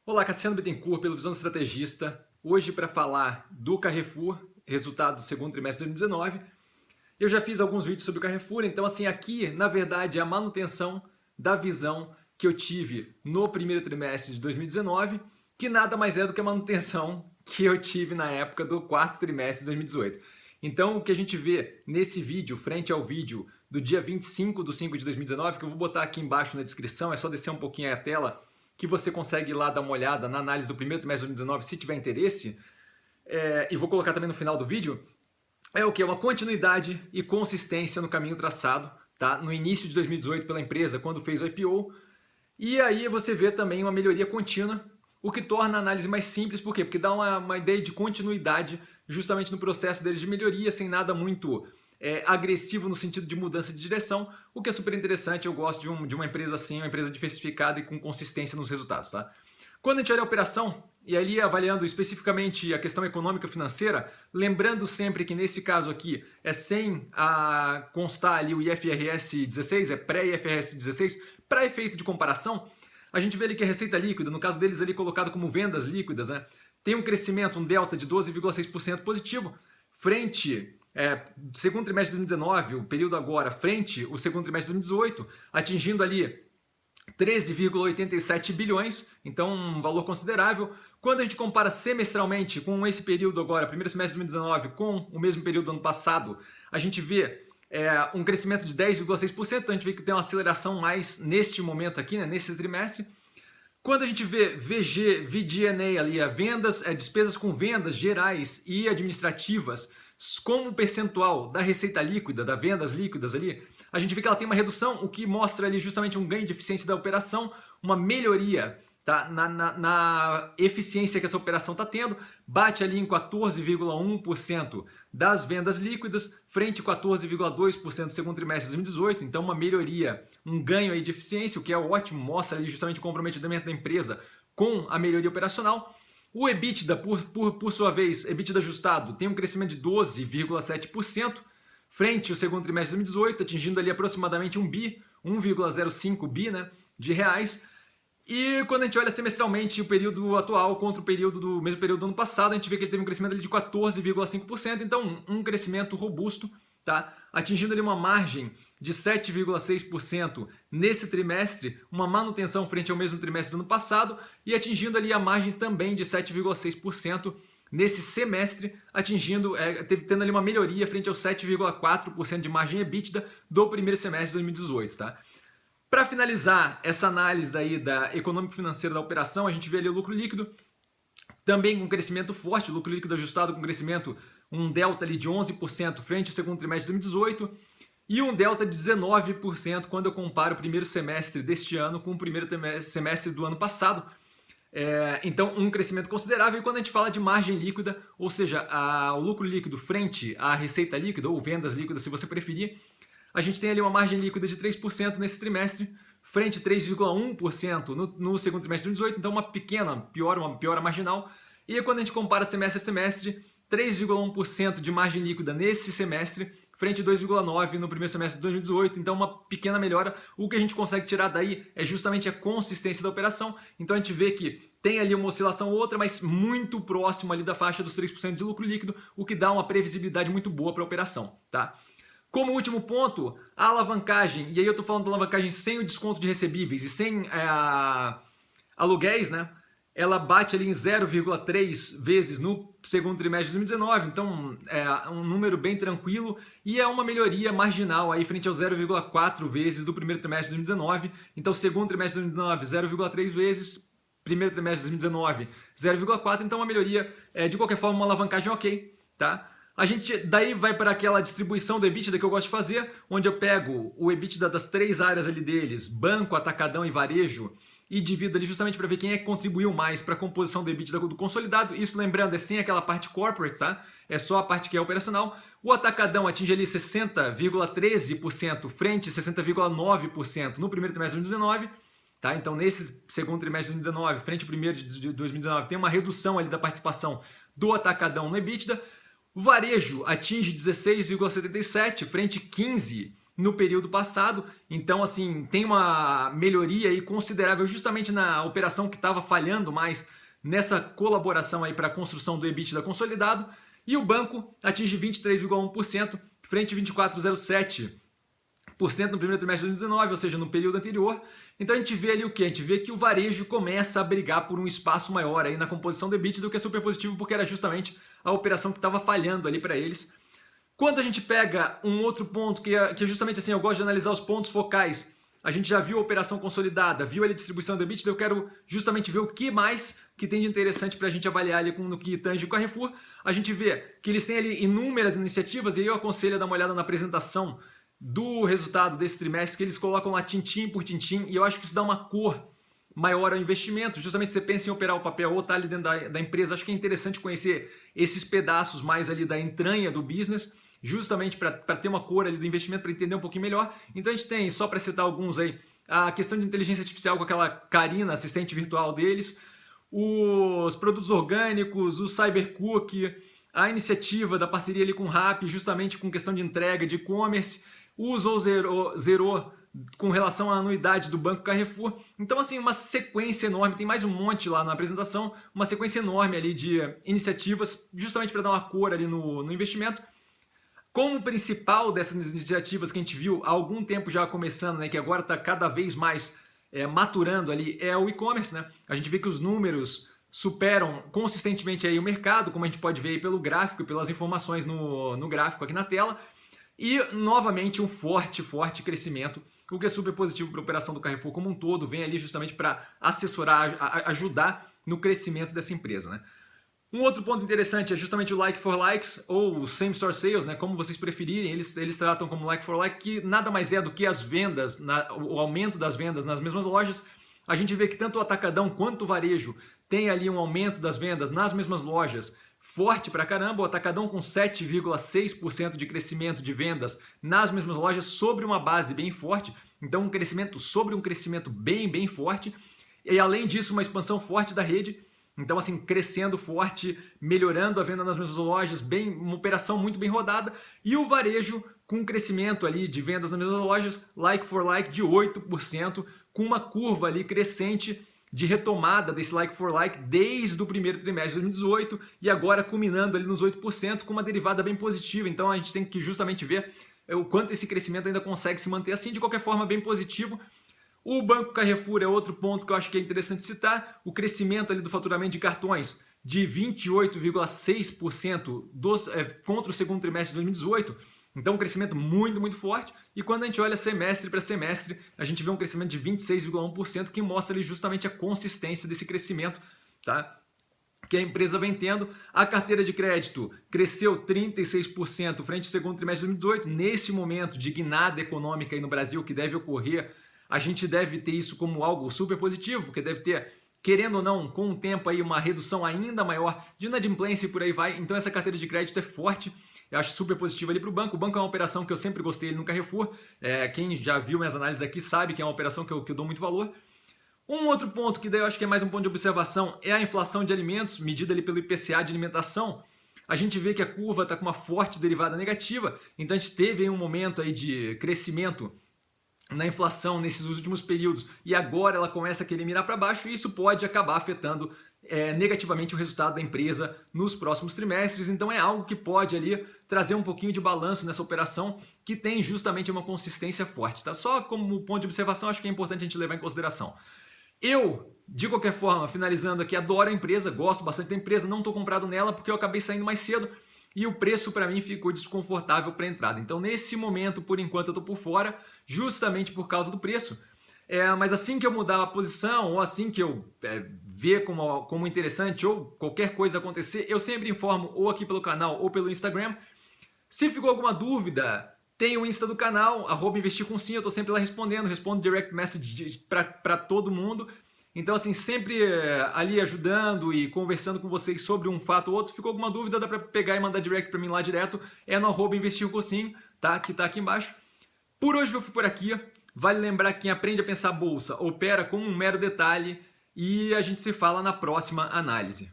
Olá, Cassiano Bittencourt, pelo Visão Estrategista. Hoje para falar do Carrefour, resultado do segundo trimestre de 2019. Eu já fiz alguns vídeos sobre o Carrefour, então assim, aqui na verdade é a manutenção da visão que eu tive no primeiro trimestre de 2019, que nada mais é do que a manutenção que eu tive na época do quarto trimestre de 2018. Então o que a gente vê nesse vídeo, frente ao vídeo do dia 25/5 de 2019, que eu vou botar aqui embaixo na descrição, é só descer um pouquinho aí a tela, que você consegue ir lá dar uma olhada na análise do primeiro trimestre de 2019, se tiver interesse, e vou colocar também no final do vídeo, é o que? Uma continuidade e consistência no caminho traçado, tá? No início de 2018 pela empresa, quando fez o IPO, e aí você vê também uma melhoria contínua, o que torna a análise mais simples, por quê? Porque dá uma ideia de continuidade justamente no processo deles de melhoria, sem nada muito agressivo no sentido de mudança de direção, o que é super interessante. Eu gosto de uma empresa assim, uma empresa diversificada e com consistência nos resultados. Tá? Quando a gente olha a operação, e ali avaliando especificamente a questão econômica financeira, lembrando sempre que nesse caso aqui é sem constar ali o IFRS 16, é pré-IFRS 16, para efeito de comparação, a gente vê ali que a receita líquida, no caso deles ali colocado como vendas líquidas, né, tem um crescimento, um delta de 12,6% positivo, frente segundo trimestre de 2019, o período agora, frente o segundo trimestre de 2018, atingindo ali 13,87 bilhões, então um valor considerável. Quando a gente compara semestralmente com esse período agora, primeiro semestre de 2019, com o mesmo período do ano passado, a gente vê um crescimento de 10,6%, então a gente vê que tem uma aceleração mais neste momento aqui, né, nesse trimestre. Quando a gente vê VG&A ali, despesas com vendas gerais e administrativas, como percentual da receita líquida, das vendas líquidas ali, a gente vê que ela tem uma redução, o que mostra ali justamente um ganho de eficiência da operação, uma melhoria, tá, na eficiência que essa operação está tendo, bate ali em 14,1% das vendas líquidas, frente a 14,2% do segundo trimestre de 2018, então uma melhoria, um ganho aí de eficiência, o que é ótimo, mostra ali justamente o comprometimento da empresa com a melhoria operacional. O EBITDA, por sua vez, EBITDA ajustado, tem um crescimento de 12,7%, frente ao segundo trimestre de 2018, atingindo ali aproximadamente 1,05 bi, né, de reais. E quando a gente olha semestralmente o período atual contra o período do mesmo período do ano passado, a gente vê que ele teve um crescimento ali de 14,5%, então um crescimento robusto, tá? Atingindo ali uma margem de 7,6% nesse trimestre, uma manutenção frente ao mesmo trimestre do ano passado, e atingindo ali a margem também de 7,6% nesse semestre, tendo ali uma melhoria frente aos 7,4% de margem EBITDA do primeiro semestre de 2018, tá? Para finalizar essa análise daí da econômico-financeira da operação, a gente vê ali o lucro líquido, também com crescimento forte, lucro líquido ajustado com crescimento, um delta ali de 11% frente ao segundo trimestre de 2018, e um delta de 19% quando eu comparo o primeiro semestre deste ano com o primeiro semestre do ano passado. Então, um crescimento considerável. E quando a gente fala de margem líquida, ou seja, o lucro líquido frente à receita líquida, ou vendas líquidas, se você preferir, a gente tem ali uma margem líquida de 3% nesse trimestre, frente a 3,1% no segundo trimestre de 2018, então uma piora marginal. E quando a gente compara semestre a semestre, 3,1% de margem líquida nesse semestre, frente a 2,9% no primeiro semestre de 2018, então uma pequena melhora. O que a gente consegue tirar daí é justamente a consistência da operação, então a gente vê que tem ali uma oscilação ou outra, mas muito próximo ali da faixa dos 3% de lucro líquido, o que dá uma previsibilidade muito boa para a operação, tá? Como último ponto, a alavancagem, e aí eu estou falando da alavancagem sem o desconto de recebíveis e sem aluguéis, né? Ela bate ali em 0,3 vezes no segundo trimestre de 2019, então é um número bem tranquilo e é uma melhoria marginal aí frente ao 0,4 vezes do primeiro trimestre de 2019. Então, segundo trimestre de 2019, 0,3 vezes, primeiro trimestre de 2019, 0,4, então uma melhoria, de qualquer forma, uma alavancagem ok, tá? A gente daí vai para aquela distribuição do EBITDA que eu gosto de fazer, onde eu pego o EBITDA das três áreas ali deles, banco, atacadão e varejo, e divido ali justamente para ver quem é que contribuiu mais para a composição do EBITDA do consolidado. Isso, lembrando, é sem aquela parte corporate, tá? É só a parte que é operacional. O atacadão atinge ali 60,13% frente a 60,9% no primeiro trimestre de 2019. Tá? Então, nesse segundo trimestre de 2019, frente ao primeiro de 2019, tem uma redução ali da participação do atacadão no EBITDA. O varejo atinge 16,77 frente a 15 no período passado. Então, assim, tem uma melhoria aí considerável justamente na operação que estava falhando mais nessa colaboração aí para a construção do EBITDA consolidado. E o banco atinge 23,1% frente a 24,07% no primeiro trimestre de 2019, ou seja, no período anterior. Então a gente vê ali o que? A gente vê que o varejo começa a brigar por um espaço maior aí na composição do EBITDA, do que é super positivo, porque era justamente a operação que estava falhando ali para eles. Quando a gente pega um outro ponto, que é justamente assim, eu gosto de analisar os pontos focais, a gente já viu a operação consolidada, viu ali a distribuição do EBITDA, eu quero justamente ver o que mais que tem de interessante para a gente avaliar ali no que tange o Carrefour. A gente vê que eles têm ali inúmeras iniciativas, e aí eu aconselho a dar uma olhada na apresentação do resultado desse trimestre, que eles colocam lá tintim por tintim, e eu acho que isso dá uma cor maior ao investimento. Justamente você pensa em operar o papel ou estar ali dentro da empresa, acho que é interessante conhecer esses pedaços mais ali da entranha do business, justamente para ter uma cor ali do investimento, para entender um pouquinho melhor. Então a gente tem, só para citar alguns aí, a questão de inteligência artificial com aquela Karina, assistente virtual deles, os produtos orgânicos, o Cybercook, a iniciativa da parceria ali com o Rappi, justamente com questão de entrega, de e-commerce, o Usou Zero com relação à anuidade do Banco Carrefour. Então, assim, uma sequência enorme, tem mais um monte lá na apresentação, uma sequência enorme ali de iniciativas, justamente para dar uma cor ali no investimento. Como principal dessas iniciativas que a gente viu há algum tempo já começando, né, que agora está cada vez mais maturando ali, é o e-commerce, né? A gente vê que os números superam consistentemente aí o mercado, como a gente pode ver aí pelo gráfico e pelas informações no gráfico aqui na tela. E, novamente, um forte crescimento, o que é super positivo para a operação do Carrefour como um todo, vem ali justamente para assessorar, ajudar no crescimento dessa empresa, né? Um outro ponto interessante é justamente o like for likes, ou same store sales, né? Como vocês preferirem, eles tratam como like for like, que nada mais é do que as vendas, o aumento das vendas nas mesmas lojas. A gente vê que tanto o atacadão quanto o varejo tem ali um aumento das vendas nas mesmas lojas, forte pra caramba. O atacadão com 7,6% de crescimento de vendas nas mesmas lojas, sobre uma base bem forte. Então um crescimento sobre um crescimento bem forte. E além disso, uma expansão forte da rede. Então, assim, crescendo forte, melhorando a venda nas mesmas lojas, uma operação muito bem rodada. E o varejo com um crescimento ali de vendas nas mesmas lojas, like for like, de 8%, com uma curva ali crescente de retomada desse like for like desde o primeiro trimestre de 2018 e agora culminando ali nos 8%, com uma derivada bem positiva. Então, a gente tem que justamente ver o quanto esse crescimento ainda consegue se manter assim, de qualquer forma, bem positivo. O Banco Carrefour é outro ponto que eu acho que é interessante citar, o crescimento ali do faturamento de cartões de 28,6% contra o segundo trimestre de 2018, então um crescimento muito forte, e quando a gente olha semestre para semestre, a gente vê um crescimento de 26,1%, que mostra ali justamente a consistência desse crescimento, tá? Que a empresa vem tendo. A carteira de crédito cresceu 36% frente ao segundo trimestre de 2018, nesse momento de guinada econômica aí no Brasil que deve ocorrer. A gente deve ter isso como algo super positivo, porque deve ter, querendo ou não, com o tempo aí uma redução ainda maior de inadimplência e por aí vai. Então essa carteira de crédito é forte, eu acho super positiva ali para o banco. O banco é uma operação que eu sempre gostei no Carrefour. Quem já viu minhas análises aqui sabe que é uma operação que eu dou muito valor. Um outro ponto que daí eu acho que é mais um ponto de observação é a inflação de alimentos, medida ali pelo IPCA de alimentação. A gente vê que a curva está com uma forte derivada negativa, então a gente teve aí um momento aí de crescimento na inflação nesses últimos períodos e agora ela começa a querer mirar para baixo, e isso pode acabar afetando negativamente o resultado da empresa nos próximos trimestres. Então é algo que pode ali trazer um pouquinho de balanço nessa operação, que tem justamente uma consistência forte, tá? Só como ponto de observação, acho que é importante a gente levar em consideração. Eu, de qualquer forma, finalizando aqui, adoro a empresa, gosto bastante da empresa, não estou comprado nela porque eu acabei saindo mais cedo e o preço para mim ficou desconfortável para a entrada. Então, nesse momento, por enquanto, eu estou por fora, justamente por causa do preço. Mas assim que eu mudar a posição, ou assim que eu ver como interessante, ou qualquer coisa acontecer, eu sempre informo ou aqui pelo canal ou pelo Instagram. Se ficou alguma dúvida, tem o Insta do canal, @investircomsim, eu estou sempre lá respondendo, respondo direct message para todo mundo. Então, assim, sempre ali ajudando e conversando com vocês sobre um fato ou outro. Ficou alguma dúvida, dá para pegar e mandar direct para mim lá direto. É no @investircomsim, tá? Que tá aqui embaixo. Por hoje eu fico por aqui. Vale lembrar que quem aprende a pensar bolsa opera como um mero detalhe. E a gente se fala na próxima análise.